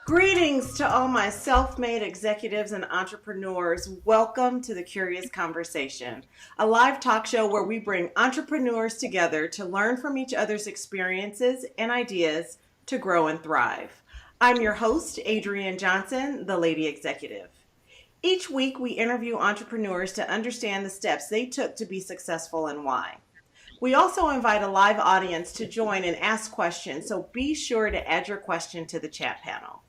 Greetings to all my self-made executives and entrepreneurs. Welcome to the Curious Conversation, a live talk show where we bring entrepreneurs together to learn from each other's experiences and ideas to grow and thrive. I'm your host, Adrienne Johnson, the Lady Executive. Each week, we interview entrepreneurs to understand the steps they took to be successful and why. We also invite a live audience to join and ask questions, so be sure to add your question to the chat panel.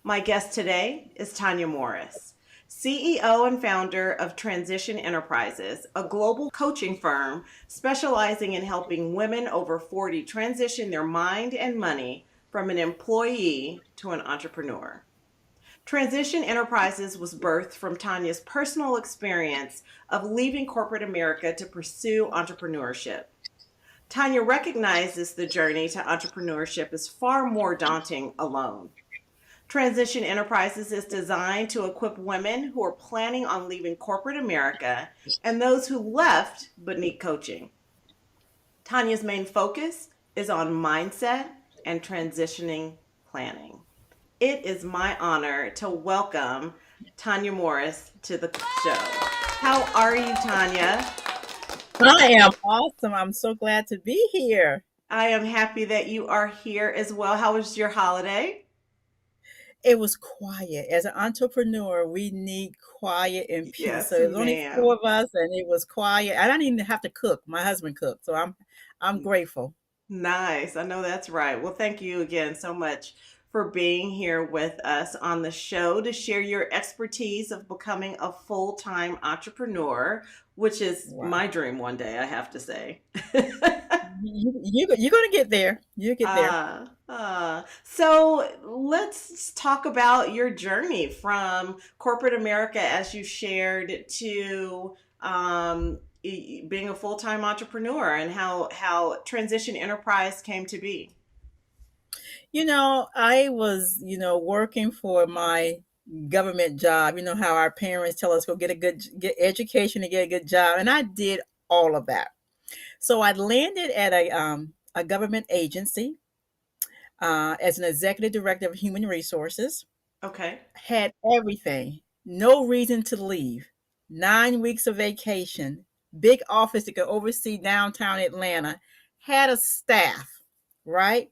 My guest today is Tanya Morris, CEO and founder of Transition Enterprises, a global coaching firm specializing in helping women over 40 transition their mind and money from an employee to an entrepreneur. Transition Enterprises was birthed from Tanya's personal experience of leaving corporate America to pursue entrepreneurship. Tanya recognizes the journey to entrepreneurship is far more daunting alone. Transition Enterprises is designed to equip women who are planning on leaving corporate America and those who left but need coaching. Tanya's main focus is on mindset and transitioning planning. It is my honor to welcome Tanya Morris to the show. How are you, Tanya? I am awesome. I'm so glad to be here. I am happy that you are here as well. How was your holiday? It was quiet. As an entrepreneur, we need quiet and peace. So Yes, it was only four ma'am. of us, and it was quiet. I didn't even have to cook. My husband cooked, so I'm grateful. Nice. I know that's right. Well, thank you again so much for being here with us on the show to share your expertise of becoming a full-time entrepreneur, which is Wow. my dream one day, I have to say. You're gonna get there. You get there. So let's talk about your journey from corporate America, as you shared, to being a full-time entrepreneur and how Transition Enterprise came to be. I was, working for my government job. You know how our parents tell us go get education and get a good job, and I did all of that. So I landed at a government agency as an executive director of human resources. Okay. Had everything, no reason to leave, 9 weeks of vacation, big office that could oversee downtown Atlanta, had a staff, right?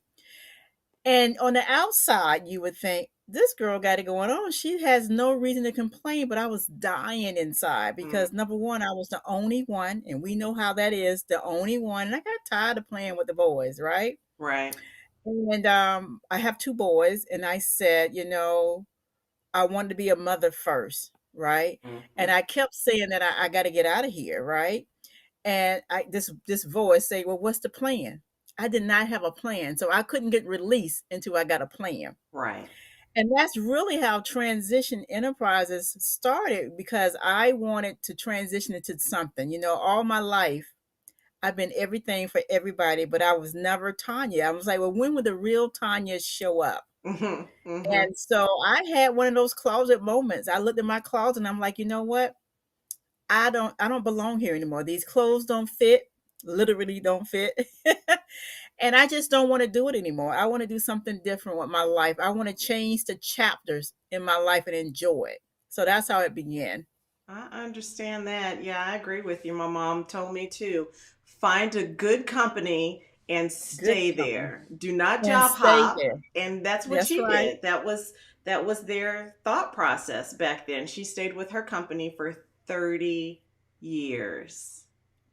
And on the outside, you would think, this girl got it going on. She has no reason to complain, but I was dying inside Mm, because number one, I was the only one, and we know how that is, the only one. And I got tired of playing with the boys, right? right. And I have two boys, and I said, I wanted to be a mother first, right? And Mhm. I kept saying that I got to get out of here, right? And this voice say, "Well, what's the plan?" I did not have a plan, so I couldn't get released until I got a plan. Right. And that's really how Transition Enterprises started because I wanted to transition into something. All my life I've been everything for everybody, but I was never Tanya. I was like, well, when will the real Tanya show up? Hmm. Hmm. And so I had one of those closet moments. I looked in my closet and I'm like, you know what? I don't belong here anymore. These clothes don't fit, literally don't fit. And I just don't want to do it anymore. I want to do something different with my life. I want to change the chapters in my life and enjoy it. So that's how it began. I understand that. Yeah, I agree with you. My mom told me to find a good company and Good stay company. there. Do not And job stay hop. there. And that's what That's she right. did. That was their thought process back then. She stayed with her company for 30 years.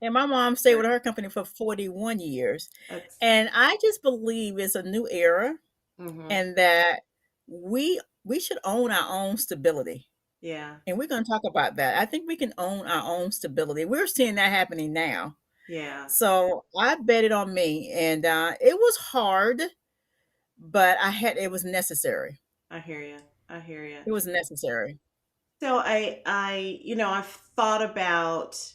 And my mom stayed with her company for 41 years. That's And I just believe it's a new era mm-hmm. and that we should own our own stability. Yeah. And we're going to talk about that. I think we can own our own stability. We're seeing that happening now. Yeah. So I bet it on me, and it was hard, but it was necessary. I hear you. I hear you. It was necessary. So I've thought about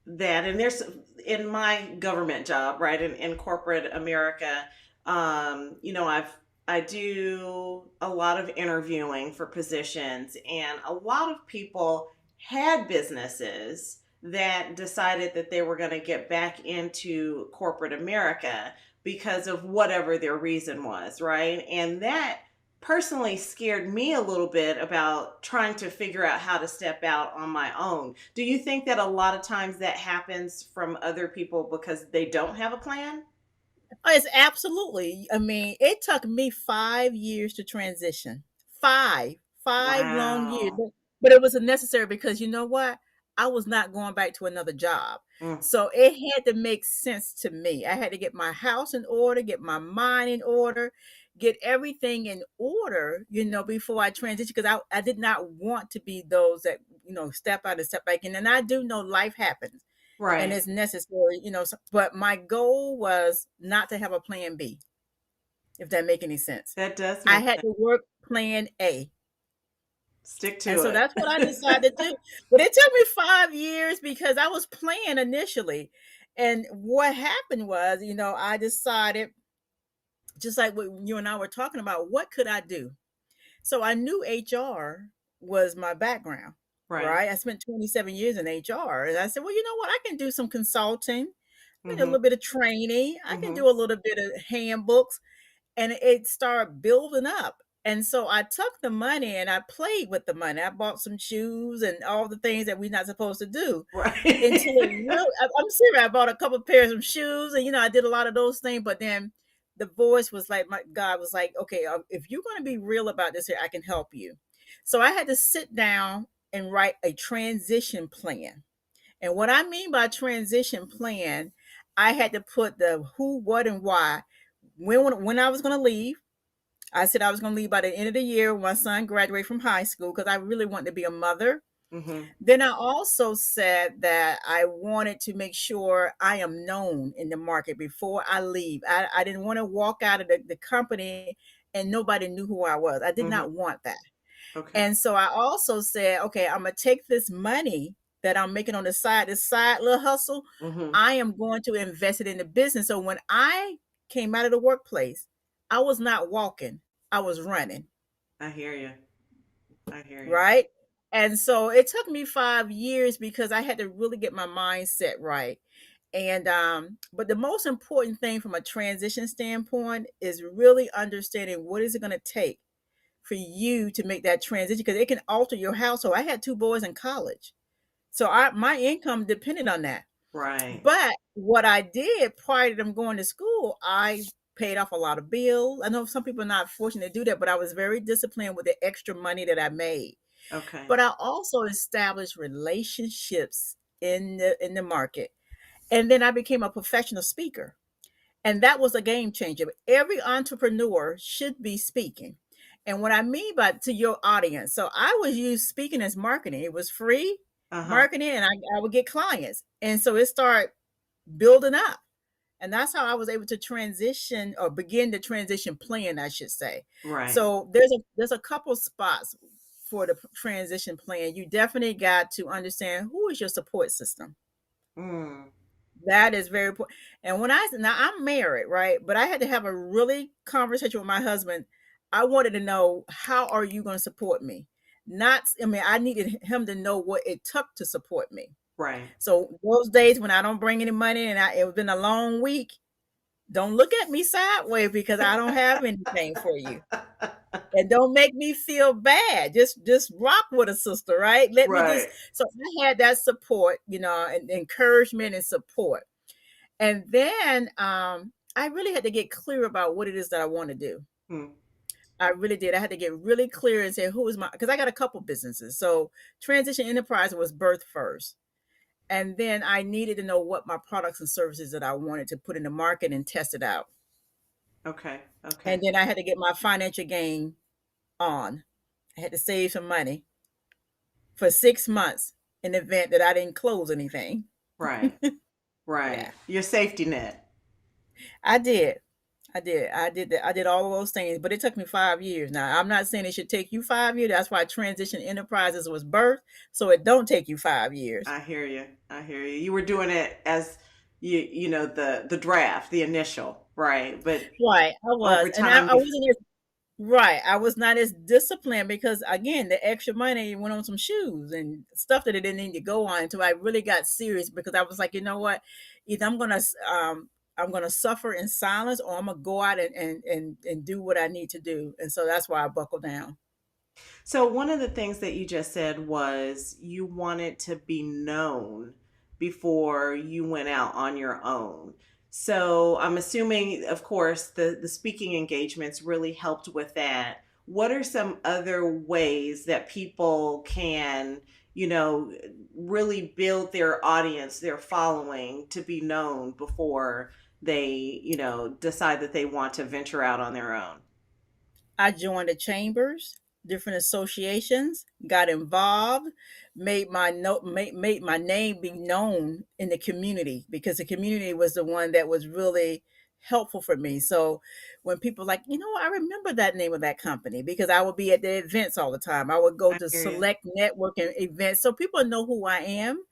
that, and there's in my government job, right, in corporate America, I do a lot of interviewing for positions, and a lot of people had businesses that decided that they were going to get back into corporate America because of whatever their reason was, right? And that personally scared me a little bit about trying to figure out how to step out on my own. Do you think that a lot of times that happens from other people because they don't have a plan? Oh, it's absolutely. I mean, it took me 5 years to transition. Five long years. Wow. But it was necessary because you know what? I was not going back to another job. Mm, So it had to make sense to me. I had to get my house in order, get my mind in order, get everything in order, before I transitioned because I did not want to be those that, step out and step back in. And I do know life happens and right. it's necessary, but my goal was not to have a plan B, if that make any sense. That does I make had sense. to work plan A. Stick And to so it. that's what I decided to do. But it took me 5 years because I was playing initially. And what happened was, I decided, just like what you and I were talking about, what could I do? So I knew HR was my background, Right. right? I spent 27 years in HR. And I said, well, you know what? I can do some consulting. I can do a Mm-hmm. little bit of training. I can Mm-hmm. do a little bit of handbooks. And it started building up. And so I took the money and I played with the money. I bought some shoes and all the things that we're not supposed to do until it Right. really, I'm serious. I bought a couple of pairs of shoes and, I did a lot of those things. But then the voice was like, my God was like, okay, if you're going to be real about this here, I can help you. So I had to sit down and write a transition plan. And what I mean by transition plan, I had to put the who, what, and why. When I was going to leave, I said I was going to leave by the end of the year when my son graduated from high school because I really wanted to be a mother. Mm-hmm. Then I also said that I wanted to make sure I am known in the market before I leave. I didn't want to walk out of the company and nobody knew who I was. I did Mm-hmm. not want that. Okay. And so I also said, okay, I'm going to take this money that I'm making on the side, this side little hustle, Mm-hmm. I am going to invest it in the business. So when I came out of the workplace, I was not walking, I was running, I hear you. I hear you. right? And so it took me 5 years because I had to really get my mindset right. And but the most important thing from a transition standpoint is really understanding what is it going to take for you to make that transition because it can alter your household. I had two boys in college. So my income depended on that. Right. But what I did prior to them going to school, I paid off a lot of bills. I know some people are not fortunate to do that, but I was very disciplined with the extra money that I made. Okay. But I also established relationships in the market. And then I became a professional speaker. And that was a game changer. Every entrepreneur should be speaking. And what I mean by to your audience, so I was used speaking as marketing. It was free Uh-huh. marketing, and I would get clients. And so it started building up. And that's how I was able to transition or begin the transition plan, I should say. Right. So there's a couple spots for the transition plan. You definitely got to understand who is your support system. Mm. That is very important. And now I'm married, right? But I had to have a really conversation with my husband. I wanted to know, how are you going to support me? Not, I mean, I needed him to know what it took to support me. Right. So those days when I don't bring any money and it's been a long week, don't look at me sideways because I don't have anything for you. And don't make me feel bad. Just rock with a sister, right? Let me just Right. so I had that support, and encouragement and support. And then I really had to get clear about what it is that I want to do. Mm. I really did. I had to get really clear and say, who is my, because I got a couple businesses. So Transition Enterprise was birth first. And then I needed to know what my products and services that I wanted to put in the market and test it out. Okay. Okay. And then I had to get my financial gain on. I had to save some money for 6 months in the event that I didn't close anything. Right. Right. Yeah, Your safety net. I did. I did all of those things, but it took me 5 years. Now, I'm not saying it should take you 5 years. That's why Transition Enterprises was birthed, so it don't take you 5 years. I hear you. I hear you. You were doing it as the draft, the initial, right? But Right, I was, over and I, time I you wasn't Right. I was not as disciplined because again, the extra money went on some shoes and stuff that it didn't need to go on until I really got serious because I was like, you know what? Either I'm gonna suffer in silence or I'm gonna go out and do what I need to do. And so that's why I buckled down. So, one of the things that you just said was you wanted to be known before you went out on your own. So, I'm assuming, of course, the speaking engagements really helped with that. What are some other ways that people can, you know, really build their audience, their following to be known before they, decide that they want to venture out on their own? I joined the chambers, different associations, got involved, made my name be known in the community because the community was the one that was really helpful for me. So when people like, I remember that name of that company because I would be at the events all the time. I would go I to hear you. select networking events so people know who I am.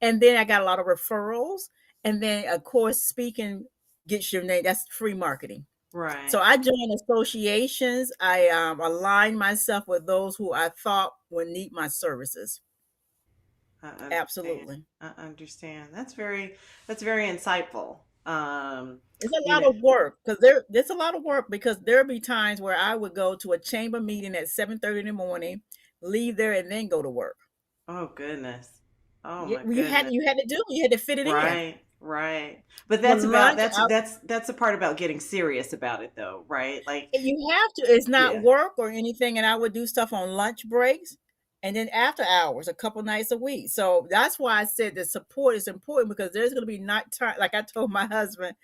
And then I got a lot of referrals. And then of course speaking gets your name. That's free marketing. So Right. I joined associations. I aligned myself with those who I thought would need my services. I understand. Absolutely. I understand. That's very insightful. It's a You lot know, of work because there's a lot of work because there'll be times where I would go to a chamber meeting at 7:30 in the morning, leave there and then go to work. oh goodness. Oh Yeah, my well, goodness. you had to fit it in. Right, right. But For that's about lunch, that's the part about getting serious about it though, right? Like, you have to. It's not yeah. work or anything, and I would do stuff on lunch breaks and then after hours, a couple nights a week. So that's why I said the support is important because there's going to be not time. Like I told my husband,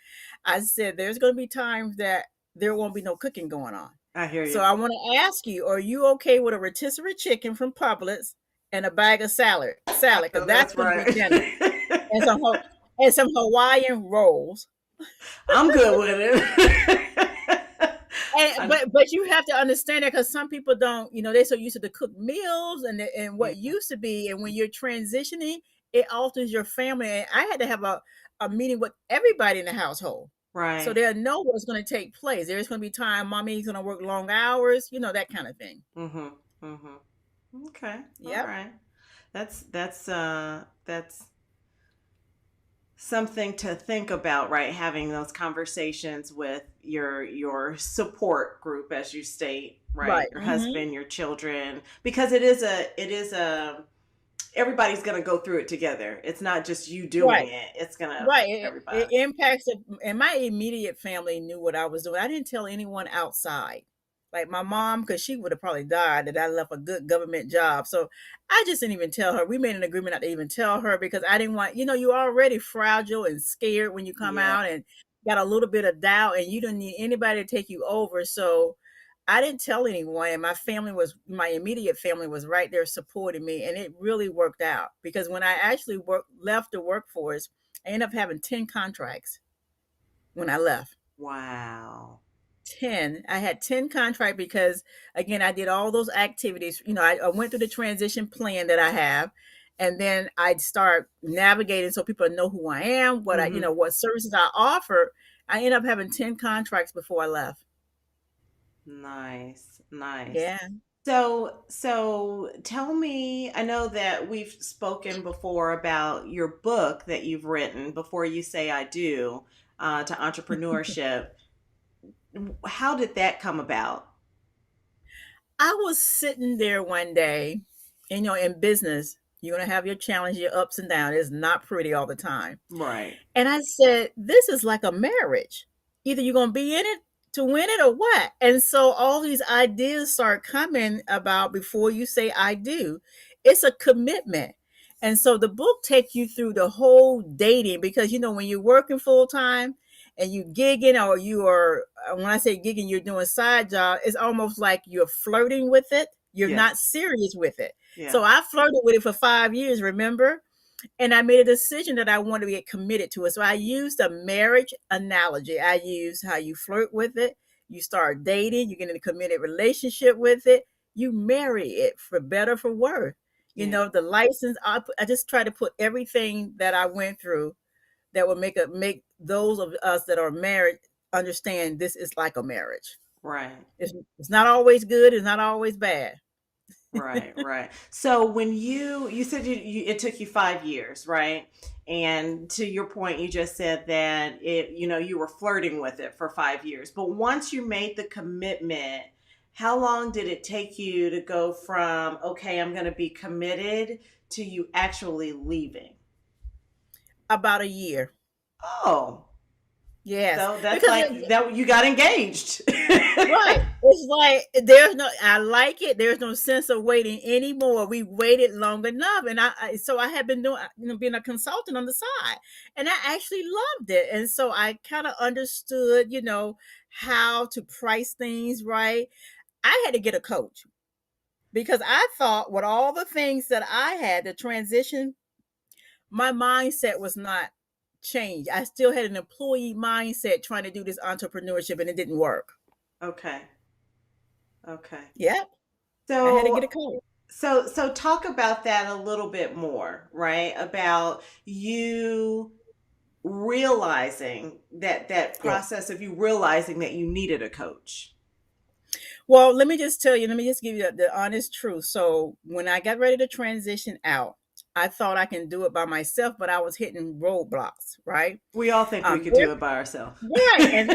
I said there's going to be times that there won't be no cooking going on. I hear So you. I want to ask you: are you okay with a rotisserie chicken from Publix and a bag of salad? I Salad, know because that's that's going to be right. dinner, and some Hawaiian rolls. I'm good with it. And I, but you have to understand that because some people don't, they're so used to the cooked meals and yeah, what used to be, and when you're transitioning, it alters your family. And I had to have a meeting with everybody in the household, so right. they'll know what's going to take place. There's going to be time mommy's going to work long hours, that kind of thing. Mhm. Mhm. Okay. All Yep. right. That's something to think about, right? Having those conversations with your support group, as you state, right? Right. Your husband, your children, because it is a everybody's gonna go through it together. It's not just you doing Right. it. It's gonna Right. affect It everybody. impacts it. And my immediate family knew what I was doing. I didn't tell anyone outside. Like my mom, because she would have probably died that I left a good government job. So I just didn't even tell her. We made an agreement not to even tell her because I didn't want, you're already fragile and scared when you come Yeah. out and got a little bit of doubt and you don't need anybody to take you over. So I didn't tell anyone. And my immediate family was right there supporting me. And it really worked out because when I actually left the workforce, I ended up having 10 contracts when I left. Wow. 10. I had 10 contracts because, again, I did all those activities. I went through the transition plan that I have, and then I'd start navigating so people know who I am, Mm-hmm. what services I offer. I ended up having 10 contracts before I left. Nice. Nice. Yeah. So tell me, I know that we've spoken before about your book that you've written, Before You Say I Do, to entrepreneurship. How did that come about? I was sitting there one day, and in business, you're going to have your challenges, your ups and downs. It's not pretty all the time. Right. And I said, this is like a marriage. Either you're going to be in it to win it or what? And so all these ideas start coming about before you say I do. It's a commitment. And so the book takes you through the whole dating because, when you're working full time and you gigging or you are, when I say gigging, you're doing side job, it's almost like you're flirting with it. You're not Yes. serious with it. Yeah. So I flirted with it for 5 years, remember? And I made a decision that I wanted to get committed to it. So I used a marriage analogy. I used how you flirt with it, you start dating, you get in a committed relationship with it, you marry it for better for worse. Yeah. The license. I just try to put everything that I went through that would make those of us that are married understand this is like a marriage. Right. It's not always good. It's not always bad. Right, right. So when you said it took you 5 years, right? And to your point, you just said that you were flirting with it for 5 years. But once you made the commitment, how long did it take you to go from, okay, I'm going to be committed, to you actually leaving? About a year. Oh, Yes, so that's because like that you got engaged. right. It's like there's no. I like it. There's no sense of waiting anymore. We waited long enough, and so I had been doing, being a consultant on the side, and I actually loved it. And so I kind of understood, how to price things right. I had to get a coach because I thought with all the things that I had to transition, my mindset was not changed. I still had an employee mindset trying to do this entrepreneurship, and it didn't work. Okay. Okay. Yep. I had to get a So coach. so talk about that a little bit more, right? About you realizing that Yeah. process of you realizing that you needed a coach. Well, let me just tell you, let me just give you the honest truth. So when I got ready to transition out, I thought I can do it by myself, but I was hitting roadblocks, right? We all think we could There, do it by ourselves. right, and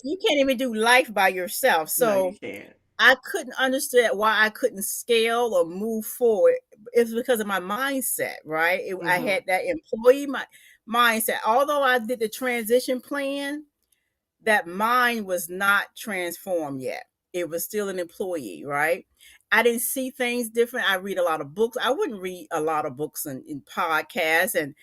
you can't even do life by yourself. No, you So can't. I couldn't understand why I couldn't scale or move forward. It's because of my mindset, right? I Hmm. had that mindset. Although I did the transition plan, that mind was not transformed yet. It was still an employee, right? I didn't see things different. I read a lot of books. I wouldn't read a lot of books and podcasts and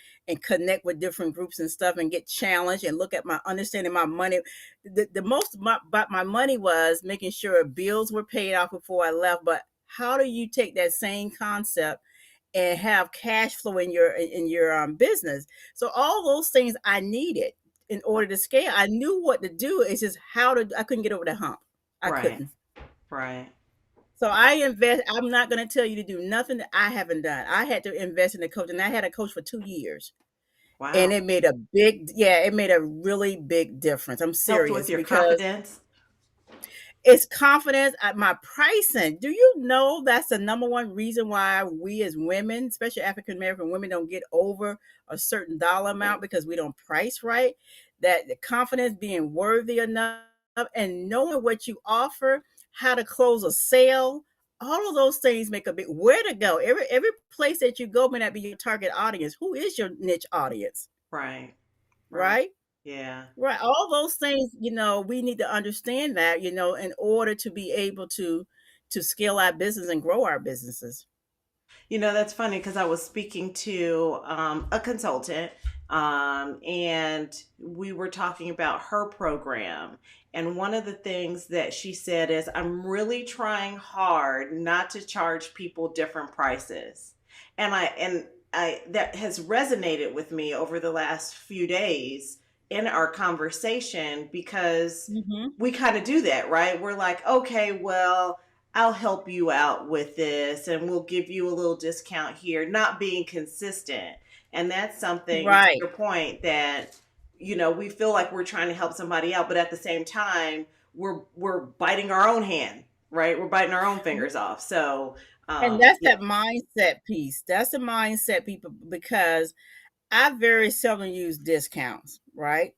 connect with different groups and stuff and get challenged and look at my understanding my money. The most about my money was making sure bills were paid off before I left. But how do you take that same concept and have cash flow in your business? So all those things I needed in order to scale. I knew what to do. It's just I couldn't get over the hump. I Right, couldn't. right. So I invest. I'm not going to tell you to do nothing that I haven't done. I had to invest in a coach, and I had a coach for 2 years, and Wow. it made a really big difference. I'm Helped with serious your because confidence. it's confidence at my pricing. Do you know that's the number one reason why we as women, especially African American women, don't get over a certain dollar amount because we don't price right? That the confidence being worthy enough and knowing what you offer, how to close a sale, all of those things make a big where to go. Every place that you go may not be your target audience. Who is your niche audience? Right, right. Right? Yeah. Right. All those things, we need to understand that, in order to be able to scale our business and grow our businesses. That's funny because I was speaking to a consultant, and we were talking about her program. And one of the things that she said is, I'm really trying hard not to charge people different prices. And I that has resonated with me over the last few days in our conversation, because Hmm. we kind of do that, right? We're like, okay, well, I'll help you out with this and we'll give you a little discount here, not being consistent. And that's something, to Right. your point, that we feel like we're trying to help somebody out, but at the same time, we're biting our own hand, right? We're biting our own fingers off. So, And that's yeah. that mindset piece. That's the mindset people because I very seldom use discounts, right?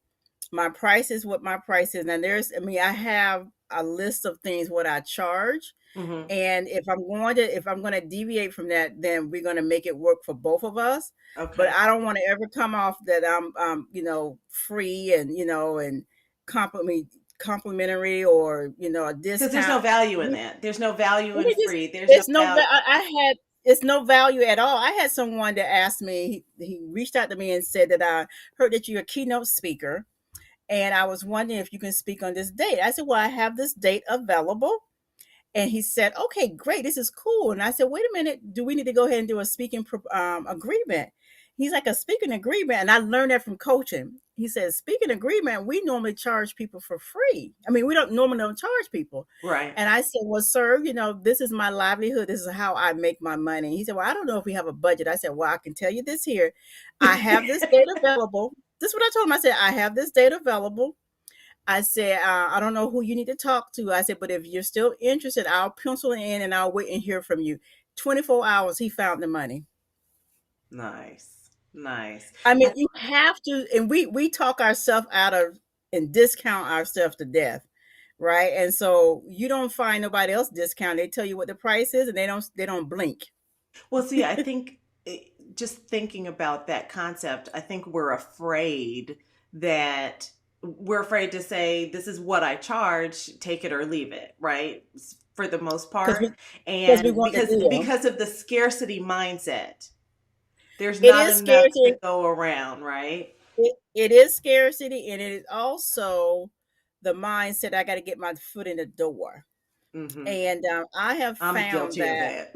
My price is what my price is. And I have a list of things what I charge. Hmm. And if I'm going to deviate from that, then we're going to make it work for both of us. But Okay. I don't want to ever come off that I'm free and compliment complimentary or a Because there's no discount. value in that. There's no value in It just free. There's no it's no value. I had it's no value at all. I had someone that asked me, he reached out to me and said that I heard that you're a keynote speaker and I was wondering if you can speak on this date. I said, well, I have this date available. And he said, okay, great, this is cool. And I said, wait a minute, do we need to go ahead and do a speaking agreement? He's like, a speaking agreement. And I learned that from coaching. He says, speaking agreement, we normally charge people for free. I mean, we don't normally don't charge people. Right. And I said, well, sir, this is my livelihood. This is how I make my money. He said, well, I don't know if we have a budget. I said, well, I can tell you this here. I have this date available. This is what I told him. I said, I have this date available. I said, I don't know who you need to talk to. I said, but if you're still interested, I'll pencil it in and I'll wait and hear from you. 24 hours, he found the money. Nice. Nice. I mean, I, you have to, and we talk ourselves out of and discount ourselves to death, right? And so you don't find nobody else discount. They tell you what the price is, and they don't blink. well, see, I think just thinking about that concept, I think we're afraid to say, this is what I charge, take it or leave it, right? For the most because part. we And want the deal. because of the scarcity mindset, there's It not is enough to scarcity. go around, right? It is scarcity, and it is also the mindset. I got to get my foot in the door, Hmm. and I have I'm found guilty of that. that.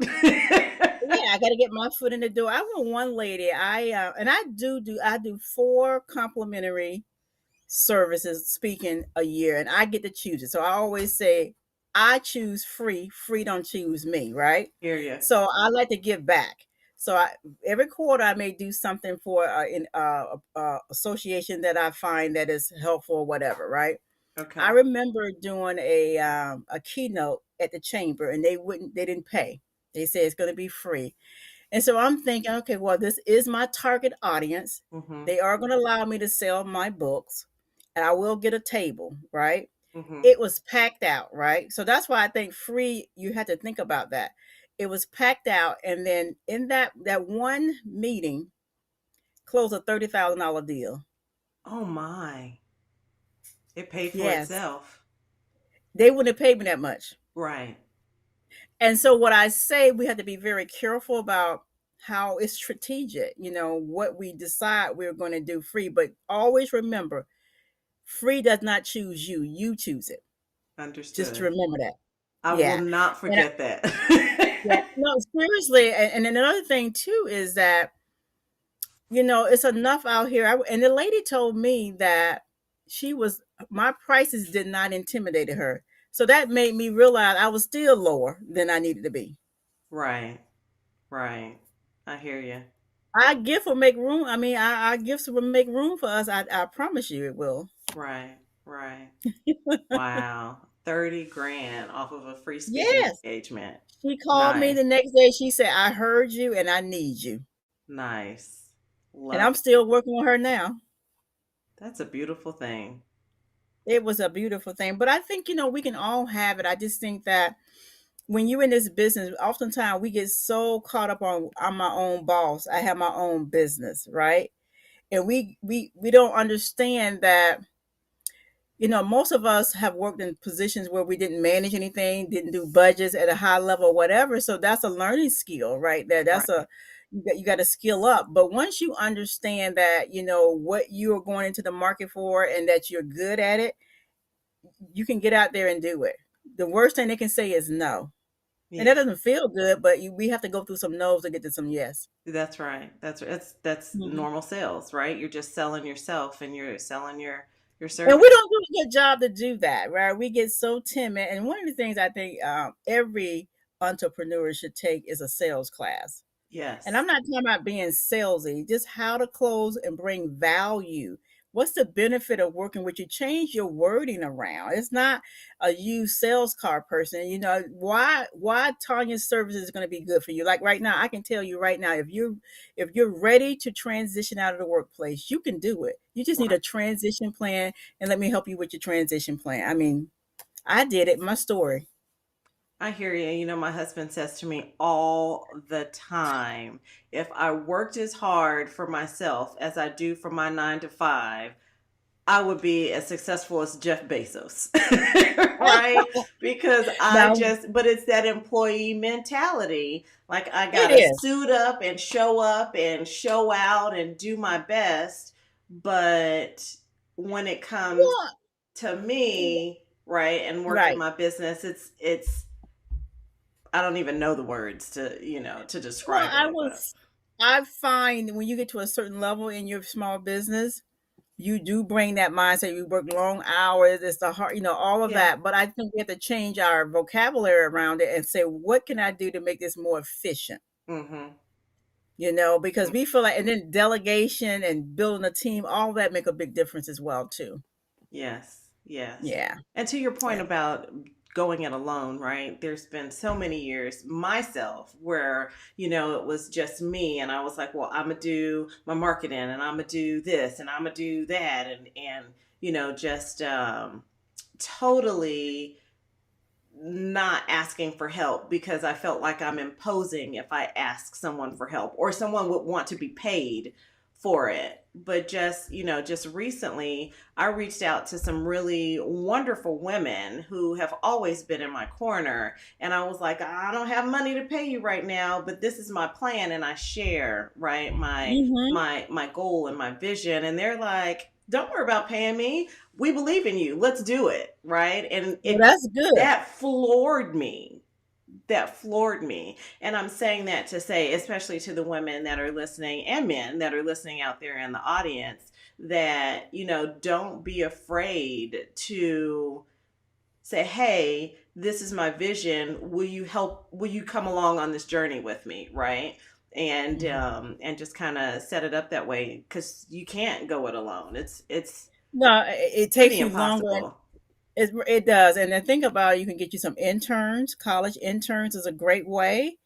Yeah, I got to get my foot in the door. I know one lady. I do 4 complimentary services speaking a year, and I get to choose it. So I always say I choose free. Free don't choose me, right? Hear you. So I like to give back. So every quarter I may do something for in association that I find that is helpful or whatever, right? I Okay. remember doing a keynote at the chamber, and they didn't pay. They said it's going to be free, and so I'm thinking, okay, well, this is my target audience. Hmm. They are going to allow me to sell my books, and I will get a table, right? Hmm. It was packed out, right? So that's why I think free, you had to think about that. It was packed out, and then in that one meeting, closed a $30,000 deal. Oh my. It paid for Yes, itself. they wouldn't have paid me that much. Right. And so what I say, we have to be very careful about how it's strategic, what we decide we're going to do free, but always remember, free does not choose you, you choose it. Just to Understood. remember that. I will Yeah. not And I, forget that. yeah, no, seriously. And then another thing too is that, it's enough out here. And the lady told me that she was, my prices did not intimidate her. So that made me realize I was still lower than I needed to be. Right. Right. I hear you. Our gift will make room. I mean, our gifts will make room for us. I promise you it will. Right. Right. Wow. 30 grand off of a free speaking Yes. engagement. She called me Nice. the next day. She said, I heard you and I need you. Nice. And Love I'm it. still working with her now. That's a beautiful thing. It was a beautiful thing. But I think, we can all have it. I just think that when you're in this business, oftentimes we get so caught up on I'm my own boss. I have my own business, right? And we don't understand that, most of us have worked in positions where we didn't manage anything, didn't do budgets at a high level, whatever. So that's a learning skill, right? That's Right. a you got to skill up. But once you understand that, what you are going into the market for and that you're good at it, you can get out there and do it. The worst thing they can say is no. And that Yeah. doesn't feel good, but we have to go through some no's to get to some yes. That's right. That's Mhm. normal sales, right? You're just selling yourself and you're selling your And we service. don't do a good job to do that, right? We get so timid. And one of the things I think every entrepreneur should take is a sales class. And I'm Yes. not talking about being salesy, just how to close and bring value. What's the benefit of working with you? Change your wording around. It's not a used sales car person. Why Tanya's service is going to be good for you. Like right now, I can tell you right now, if you're ready to transition out of the workplace, you can do it. You just need Right. a transition plan, and let me help you with your transition plan. I mean, I did it, my story. I hear you. You know, my husband says to me all the time, if I worked as hard for myself as I do for my 9 to 5, I would be as successful as Jeff Bezos, right? Because Now, but it's that employee mentality. Like, I it got to is. suit up and show out and do my best. But when it comes Well, to me, right, and working right. my business, I don't even know the words to Well, describe it, but I find when you get to a certain level in your small business, you do bring that mindset. You work long hours, it's the hard, all of yeah. that. But I think we have to change our vocabulary around it and say, what can I do to make this more efficient? Mhm. Because we feel like, and then delegation and building a team, all that make a big difference as well, too. Yes. Yes. Yeah. And to your point Yeah. about going it alone, right? There's been so many years myself where, it was just me and I was like, well, I'm gonna do my marketing and I'm gonna do this and I'm gonna do that and just totally not asking for help because I felt like I'm imposing if I ask someone for help or someone would want to be paid for it. But just recently, I reached out to some really wonderful women who have always been in my corner. And I was like, I don't have money to pay you right now, but this is my plan. And I share, right, my Hmm. my my goal and my vision. And they're like, don't worry about paying me. We believe in you. Let's do it. Right. And Well, it that's good. that floored me. That floored me. And I'm saying that to say, especially to the women that are listening and men that are listening out there in the audience, that, don't be afraid to say, hey, this is my vision. Will you come along on this journey with me? Right. Mhm. And just kind of set it up that way because you can't go it alone. It's No, it pretty takes you longer. impossible. It does. And then think about it, you can get you some interns. College interns is a great way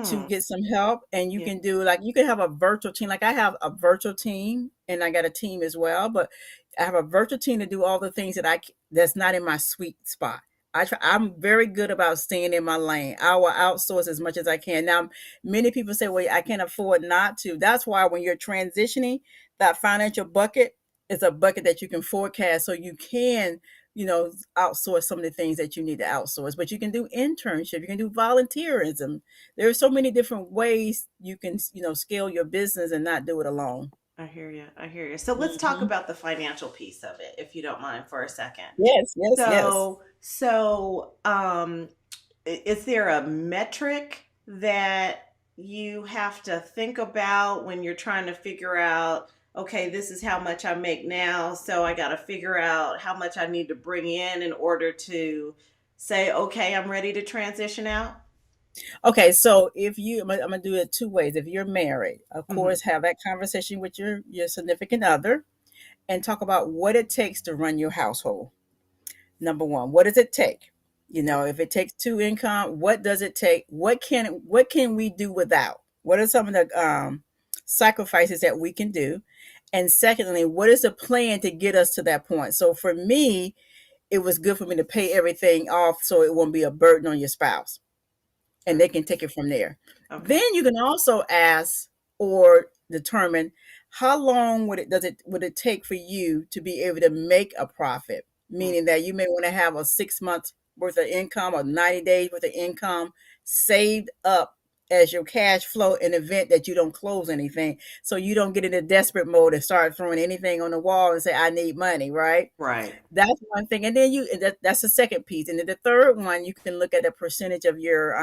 to Mm, get some help. And you yeah. can do like you can have a virtual team. Like I have a virtual team and I got a team as well, but I have a virtual team to do all the things that that's not in my sweet spot. I'm very good about staying in my lane. I will outsource as much as I can. Now, many people say, well, I can't afford not to. That's why when you're transitioning, that financial bucket is a bucket that you can forecast so you can outsource some of the things that you need to outsource. But you can do internship, you can do volunteerism. There are so many different ways you can, scale your business and not do it alone. I hear you. I hear you. So let's talk Hmm. about the financial piece of it, if you don't mind, for a second. Yes, yes, yes. So, is there a metric that you have to think about when you're trying to figure out, okay, this is how much I make now, so I got to figure out how much I need to bring in order to say, okay, I'm ready to transition out? Okay, so if I'm gonna do it two ways. If you're married, of Hmm. course, have that conversation with your significant other and talk about what it takes to run your household. Number one, what does it take? Okay. If it takes two income, what does it take? What can we do without? What are some of the sacrifices that we can do? And secondly, what is the plan to get us to that point? So for me, it was good for me to pay everything off so it won't be a burden on your spouse and they Okay. can take it from there. Okay. Then you can also ask or determine how long would it take for you to be able to make a profit, Mm. meaning that you may want to have a 6 months worth of income or 90 days worth of income saved up as your cash flow in the event that you don't close anything, so you don't get into desperate mode and start throwing anything on the wall and say I need money, right? Right. That's one thing. And then that's the second piece. And then the third one, you can look at the percentage of your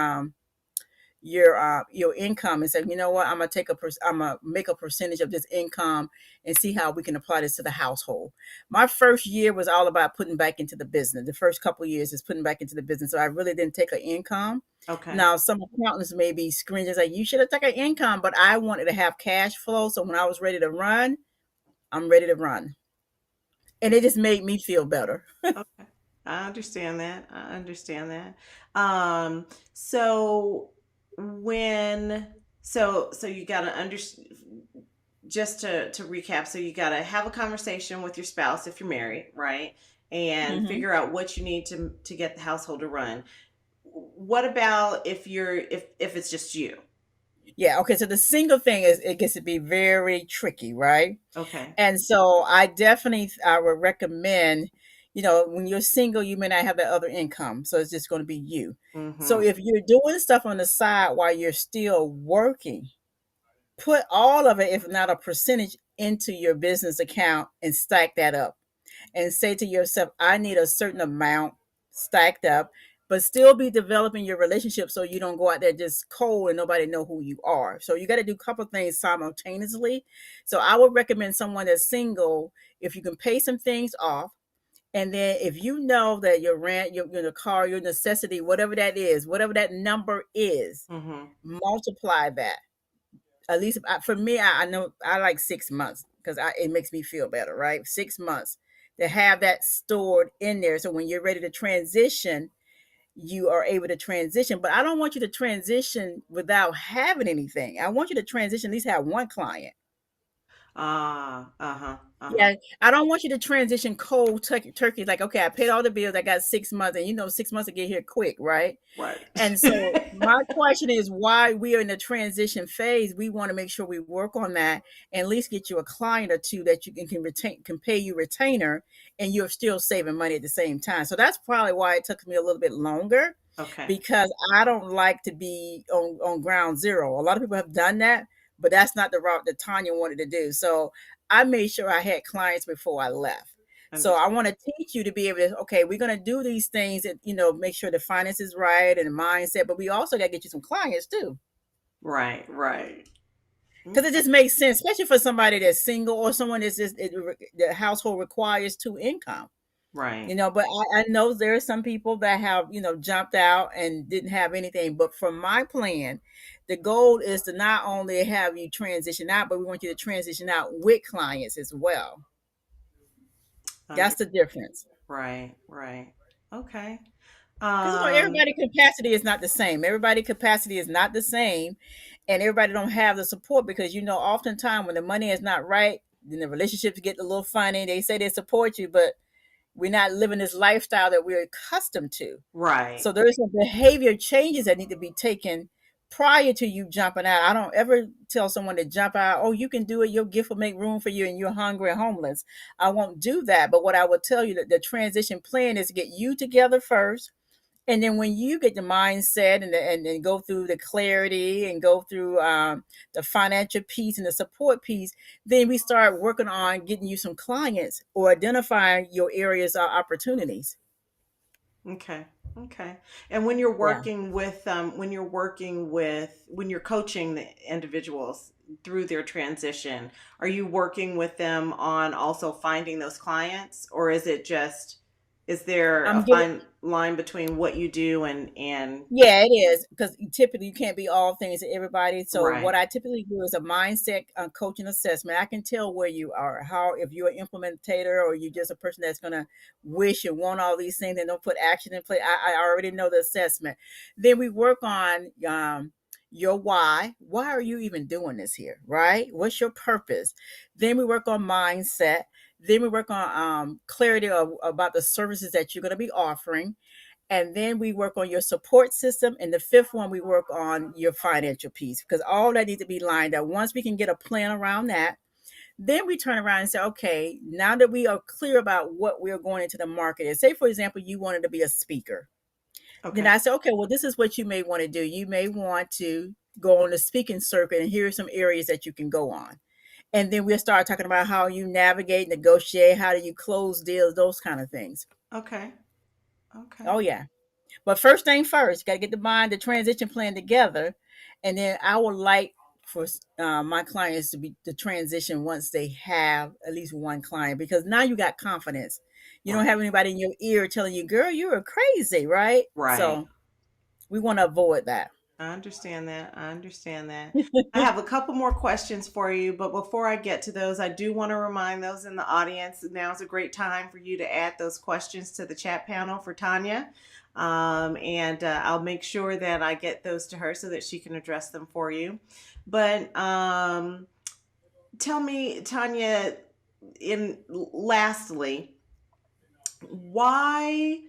income and say, you know what, I'm gonna make a percentage of this income and see how we can apply this to the household. My first year was all about putting back into the business. The first couple of years is putting back into the business. So I really didn't take an income. Okay. Now some accountants may be screaming like you should have taken an income, but I wanted to have cash flow. So when I was ready to run, I'm ready to run. And it just made me feel better. Okay. I understand that. I understand that. Um, so when so you got to understand, just to recap, so you got to have a conversation with your spouse if you're married, right? And Hmm. figure out what you need to get the household to run. What about if it's just you? Yeah. Okay. So the single thing is it gets to be very tricky, right? Okay. And so I would recommend, when you're single, you may not have that other income. So it's just going to be you. So Mhm. if you're doing stuff on the side while you're still working, put all of it, if not a percentage, into your business account and stack that up and say to yourself, I need a certain amount stacked up, but still be developing your relationship so you don't go out there just cold and nobody know who you are. So you got to do a couple of things simultaneously. So I would recommend someone that's single, if you can pay some things off, and then if you know that your rent, your car, your necessity, whatever that is, whatever that number is, Mhm. multiply that. At least for me, I know I like 6 months because it makes me feel better, right? 6 months. to have that stored in there. So when you're ready to transition, you are able to transition. But I don't want you to transition without having anything. I want you to transition, at least have one client. Ah, uh-huh, uh-huh. Yeah, I don't want you to transition cold turkey. Like, okay, I paid all the bills. I got 6 months, and 6 months to get here quick, right? Right. And so my question is why we are in the transition phase. We want to make sure we work on that and at least get you a client or two that you can retain, can pay you retainer, and you're still saving money at the same time. So that's probably why it took me a little bit longer, Okay. because I don't like to be on ground zero. A lot of people have done that, but that's not the route that Tanya wanted to do. So I made sure I had clients before I left. So I Understood. want to teach you to be able to, okay, we're going to do these things that, make sure the finance is right and the mindset, but we also got to get you some clients too. Right, right. Because it Okay. just makes sense, especially for somebody that's single or someone that's just, the household requires two income. Right. But I know there are some people that have, jumped out and didn't have anything. But for my plan, the goal is to not only have you transition out, but we want you to transition out with clients as well. Under That's the difference. right, right. Okay. Because Um, everybody capacity is not the same. Everybody capacity is not the same, and everybody don't have the support, because oftentimes when the money is not right, then the relationships get a little funny. They say they support you, but we're not living this lifestyle that we're accustomed to. right. So there's some behavior changes that need to be taken prior to you jumping out. I don't ever tell someone to jump out. Oh, you can do it. Your gift will make room for you, and you're hungry and homeless. I won't do that. But what I would tell you, that the transition plan is to get you together first, and then when you get the mindset and go through the clarity and go through the financial piece and the support piece, then we start working on getting you some clients or identifying your areas of opportunities. Okay. Okay. And when you're Yeah. working with when you're coaching the individuals through their transition, are you working with them on also finding those clients, or is there a I'm giving fine line between what you do and Yeah, it is, because typically you can't be all things to everybody. So what right. I typically do is a mindset coaching assessment. I can tell where you are, how, if you're an implementator or you're just a person that's gonna wish and want all these things and don't put action in play. I already know the assessment. Then we work on your why. Why are you even doing this here? Right? What's your purpose? Then we work on mindset. Then we work on clarity about the services that you're going to be offering, and then we work on your support system, and the fifth one, we work on your financial piece, because all that needs to be lined up. Once we can get a plan around that, then we turn around and say, okay, now that we are clear about what we're going into the market, and say for example you wanted to be a speaker, then Okay. I say, okay, well, this is what you may want to do. You may want to go on the speaking circuit, and here are some areas that you can go on, and then we'll start talking about how you navigate, negotiate, how do you close deals, those kind of things. Okay. Okay. Oh yeah. But first thing first, you got to get the transition plan together, and then I would like for my clients to be the transition once they have at least one client, because now you got confidence. You don't Right. have anybody in your ear telling you, "Girl, you're crazy," right? Right. So we want to avoid that. I understand that. I understand that. I have a couple more questions for you, but before I get to those, I do want to remind those in the audience now is a great time for you to add those questions to the chat panel for Tanya. And I'll make sure that I get those to her so that she can address them for you. But tell me, Tanya, in lastly, why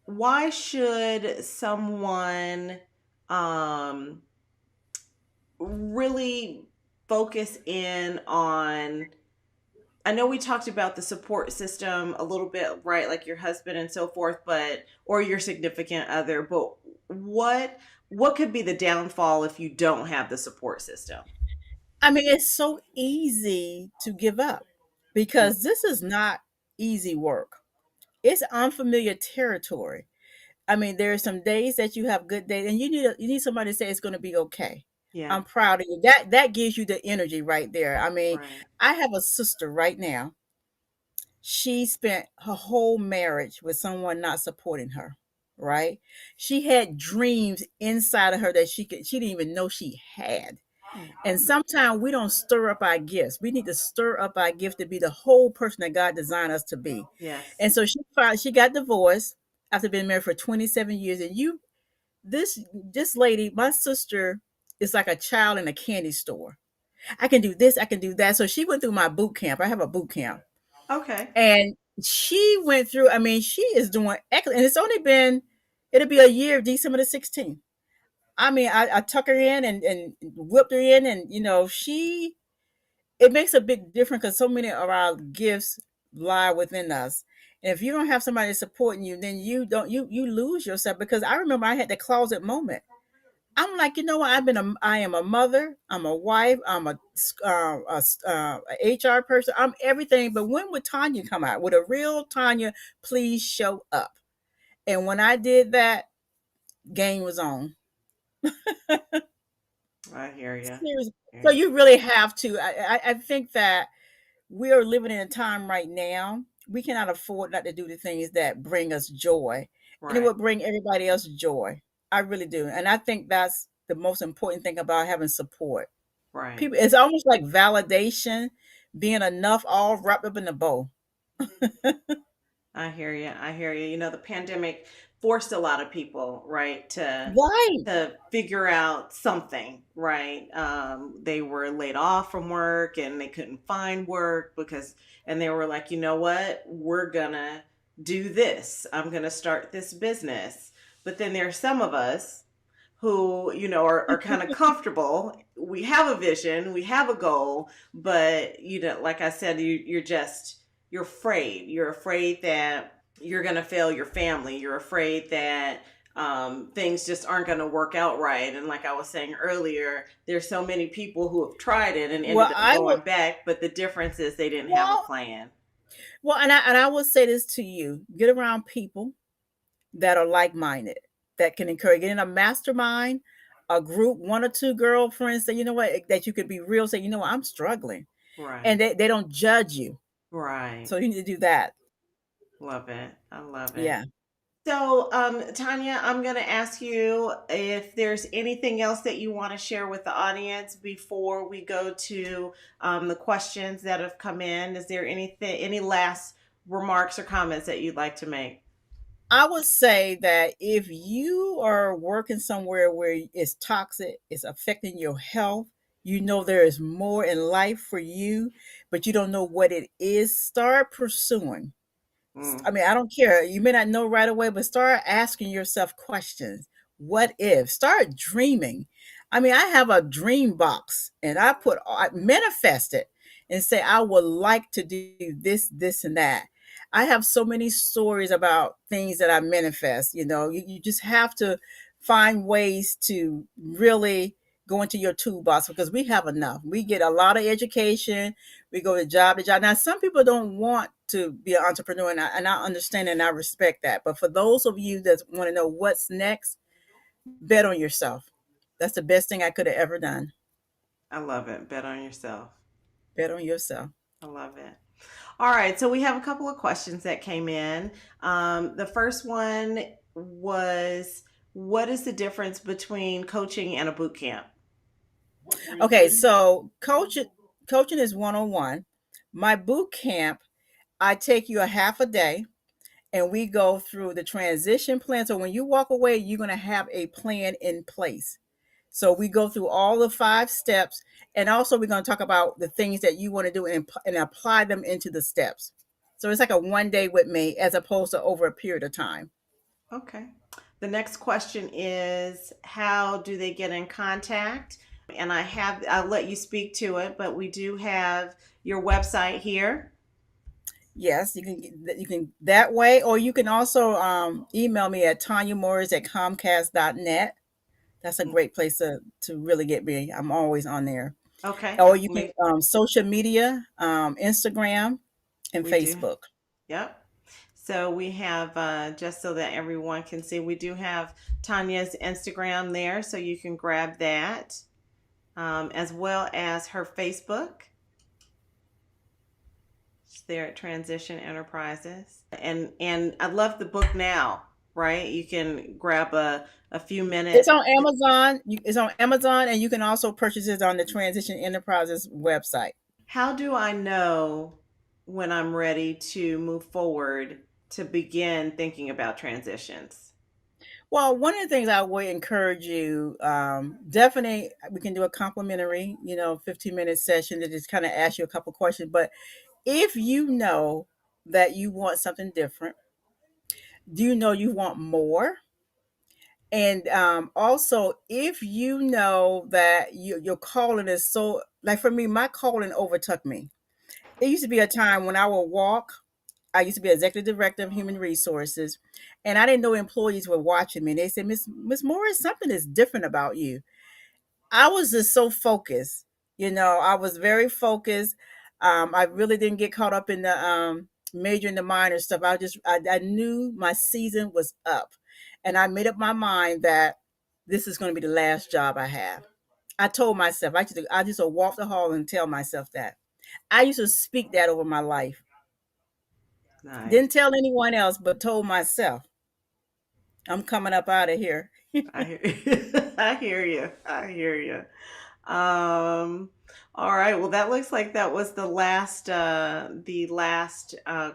why should someone um really focus in on, I know we talked about the support system a little bit, right, like your husband and so forth, but or your significant other, but what what could be the downfall if you don't have the support system? I mean, it's so easy to give up, Mm, because this is not easy work. It's unfamiliar territory. I mean, there are some days that you have good days, and you need somebody to say it's going to be okay. yeah. I'm proud of you. That gives you the energy right there. I mean, Right. I have a sister right now. She spent her whole marriage with someone not supporting her. Right? She had dreams inside of her that she didn't even know she had. And sometimes we don't stir up our gifts. We need to stir up our gift to be the whole person that God designed us to be. Yes. And so she got divorced after being married for 27 years. And this this lady, my sister, is like a child in a candy store. I can do this, I can do that. So she went through my boot camp. I have a boot camp. Okay. And she went through, I mean, she is doing excellent. And it's only been, it'll be a year, December the 16th. I mean, I tuck her in and whipped her in, and it makes a big difference because so many of our gifts lie within us. And if you don't have somebody supporting you, then you lose yourself. Because I remember I had the closet moment. I'm like, you know what? I am a mother. I'm a wife. I'm a HR person. I'm everything. But when would Tanya come out? Would a real Tanya please show up? And when I did that, game was on. I hear you. Seriously. So you really have to. I think that we are living in a time right now. We cannot afford not to do the things that bring us joy, and it Right. will bring everybody else joy. I really do, and I think that's the most important thing about having support. Right. People, it's almost like validation, being enough, all wrapped up in a bow. I hear you. I hear you. You know, the pandemic forced a lot of people, right, Right. to figure out something, right? They were laid off from work and they couldn't find work and they were like, you know what, we're gonna do this. I'm gonna start this business. But then there's some of us who, are kind of comfortable. We have a vision, we have a goal, but like I said, you're afraid. You're afraid that you're going to fail your family. You're afraid that things just aren't going to work out right. And like I was saying earlier, there's so many people who have tried it and Well, ended up I going would. back, but the difference is they didn't have a Well, plan. and I will say this to you: get around people that are like minded, that can encourage. Get in a mastermind, a group, one or two girlfriends that you know what that you could be real. Say, you know what, I'm struggling, and Right. they don't judge you. Right. So you need to do that. Love it. I love it. Yeah. So, Tanya, I'm going to ask you if there's anything else that you want to share with the audience before we go to the questions that have come in. Is there any last remarks or comments that you'd like to make? I would say that if you are working somewhere where it's toxic, it's affecting your health, you know there is more in life for you, but you don't know what it is, start pursuing. Mm, I mean, I don't care. You may not know right away, but start asking yourself questions. What if? Start dreaming. I mean, I have a dream box and I manifest it and say, I would like to do this, this, and that. I have so many stories about things that I manifest. You just have to find ways to really go into your toolbox because we have enough. We get a lot of education, we go to job to job. Now, some people don't want to be an entrepreneur, and I understand and I respect that. But for those of you that want to know what's next, bet on yourself. That's the best thing I could have ever done. I love it. Bet on yourself. Bet on yourself. I love it. All right, so we have a couple of questions that came in. The first one was, what is the difference between coaching and a boot camp? Okay, so coaching is 101. My boot camp, I take you a half a day and we go through the transition plan. So when you walk away, you're going to have a plan in place. So we go through all the 5 steps, and also we're going to talk about the things that you want to do and apply them into the steps. So it's like a 1 day with me as opposed to over a period of time. Okay. The next question is, how do they get in contact? And I'll let you speak to it, but we do have your website here. Yes, you can that way, or you can also email me at Tanya Morris at Comcast.net. That's a great place to really get me. I'm always on there. Okay. Or you We'll can make social media, Instagram and we do. Facebook. Yep. So we have, just so that everyone can see, we do have Tanya's Instagram there, so you can grab that, as well as her Facebook. She's there at Transition Enterprises, and I love the book now. right? You can grab a few It's minutes. on Amazon. It's on Amazon, and you can also purchase it on the Transition Enterprises website. How do I know when I'm ready to move forward to begin thinking about transitions? Well, one of the things I would encourage you, definitely, we can do a complimentary, 15-minute session to just kind of ask you a couple questions. But if you know that you want something different, do you know you want more? And also, if you know that your calling is so, like for me, my calling overtook me. It used to be a time when I would walk. I used to be executive director of human resources, and I didn't know employees were watching me. They said, Miss Morris, something is different about you. I was just so focused. I was very focused. I really didn't get caught up in the major and the minor stuff. I knew my season was up, and I made up my mind that this is going to be the last job I have. I told myself I just would walk the hall and tell myself that. I used to speak that over my life. Nice. Didn't tell anyone else, but told myself, I'm coming up out of here. I hear I hear you. I hear you. Um, all right. Well, that looks like that was the last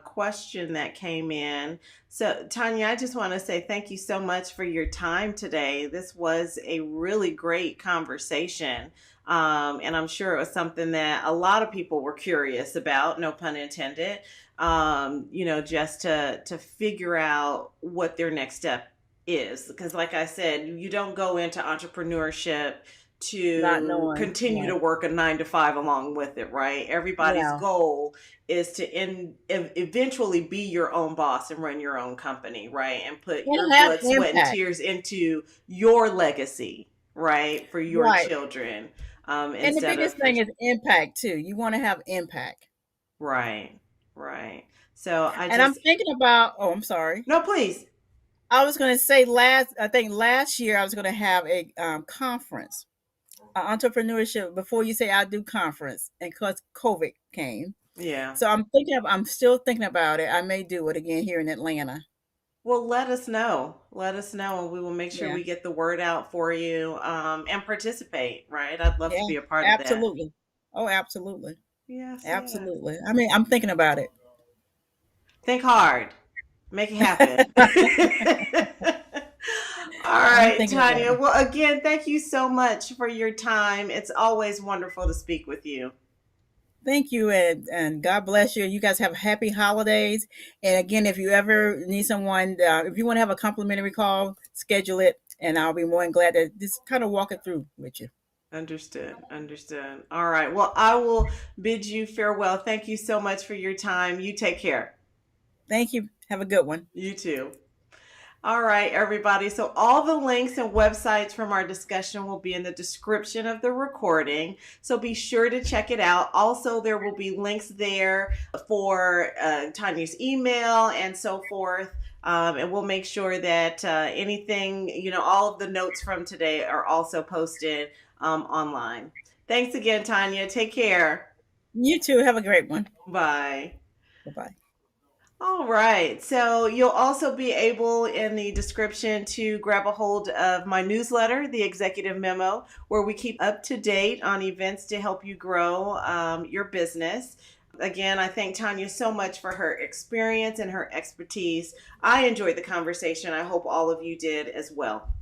question that came in. So, Tanya, I just want to say thank you so much for your time today. This was a really great conversation. And I'm sure it was something that a lot of people were curious about, no pun intended. Just to figure out what their next step is. Because, like I said, you don't go into entrepreneurship Not to knowing. continue Right. to work a 9 to 5 along with it, right? Everybody's Yeah. goal is to eventually be your own boss and run your own company, right? And put your And have blood, sweat, and impact. tears into your legacy, right? For your Right. children, And the instead of biggest for, thing is impact too. You want to have impact. right, right. So I And I'm just, thinking about, oh, I'm sorry. no, please. I was going to say I think last year I was going to have a conference, entrepreneurship, before you say I do conference, and because COVID came. Yeah. So I'm still thinking about it. I may do it again here in Atlanta. Well, let us know. Let us know, and we will make sure Yeah. we get the word out for you and participate, right? I'd love to Yeah. be a part of that. Absolutely. Oh, absolutely. Yes, yes. Absolutely. I mean, I'm thinking about it. Think hard, make it happen. All I'm right, thinking about Tanya. it. Well, again, thank you so much for your time. It's always wonderful to speak with you. Thank you, and God bless you. You guys have happy holidays. And again, if you ever need someone, if you want to have a complimentary call, schedule it, and I'll be more than glad to just kind of walk it through with you. Understood. Understood. All right. Well, I will bid you farewell. Thank you so much for your time. You take care. Thank you. Have a good one. You too. All right, everybody. So, all the links and websites from our discussion will be in the description of the recording. So, be sure to check it out. Also, there will be links there for Tanya's email and so forth. And we'll make sure that anything, all of the notes from today are also posted online. Thanks again, Tanya. Take care. You too. Have a great one. Bye. Bye bye. All right. So you'll also be able in the description to grab a hold of my newsletter, the Executive Memo, where we keep up to date on events to help you grow your business. Again, I thank Tanya so much for her experience and her expertise. I enjoyed the conversation. I hope all of you did as well.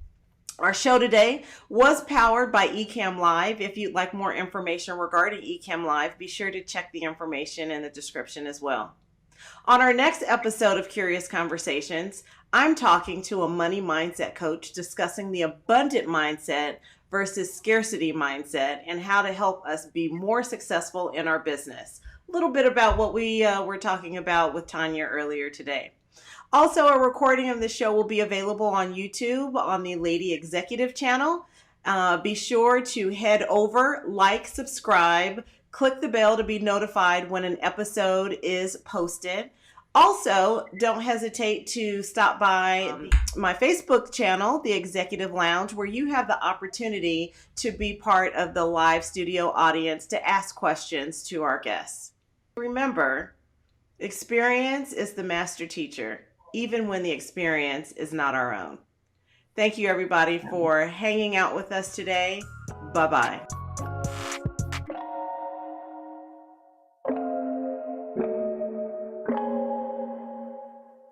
Our show today was powered by Ecamm Live. If you'd like more information regarding Ecamm Live, be sure to check the information in the description as well. On our next episode of Curious Conversations, I'm talking to a money mindset coach discussing the abundant mindset versus scarcity mindset and how to help us be more successful in our business. A little bit about what we were talking about with Tanya earlier today. Also, a recording of the show will be available on YouTube on the Lady Executive channel. Be sure to head over, like, subscribe, click the bell to be notified when an episode is posted. Also, don't hesitate to stop by my Facebook channel, The Executive Lounge, where you have the opportunity to be part of the live studio audience to ask questions to our guests. Remember, experience is the master teacher. even when the experience is not our own. Thank you, everybody, for hanging out with us today. Bye-bye.